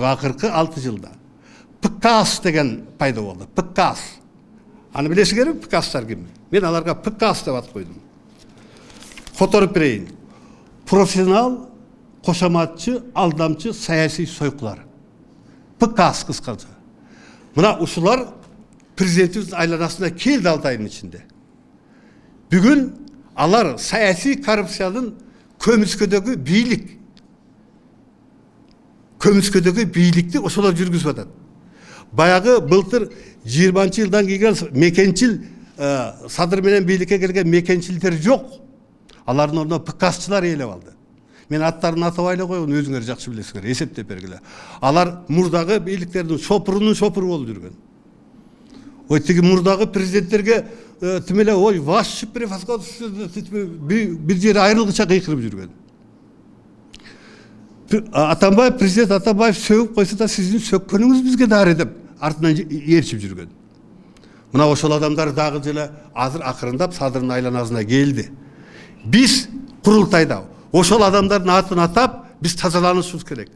акыркы 6 жылда. ПКАС деген пайда болды. ПКАС. Аны билесиңерби ПКАСтар ким? Мен аларга ПКАС деп ат койдум. Которуп берейин. Профессионал, кошоматчы, алдамчы, саясий сойкулар. ПКАС кыскача. Мына ушулар президентибиздин айланасына келди 6 айдын ичинде. Бүгүн алар саясий коррупциянын көмүскөдөгү бийлик. Көмүскөдөгү бийликти ошолор жүргүзүп атат. Баягы былтыр 20-жылдан кийин мекенчил садыр менен бийликке келген мекенчилдер жок. Алардын ордуна ПКАСчылар ээлеп алды. Мен аттарын атабай эле койгон, өзүңөр жакшы билесиңер, эсептеп бергиле. Алар мурдагы бийликтердин шопурунун шопуру болуп жүргөн. Ой тиги мурдагы президенттерге тимеле ой ваш превосходство бир жери айрылгыча кыйкырып жүргөн. Атамбаев, президент Атамбаев сөгүп койсо да сиздин сөккөнүңүз бизге дары деп артынан ээрчип жүргөн. Мына ошол адамдар дагы деле азыр акырындап садырдын айланасына келди. Биз курултайда ошол адамдардын атын атап биз тазаланышыбыз керек.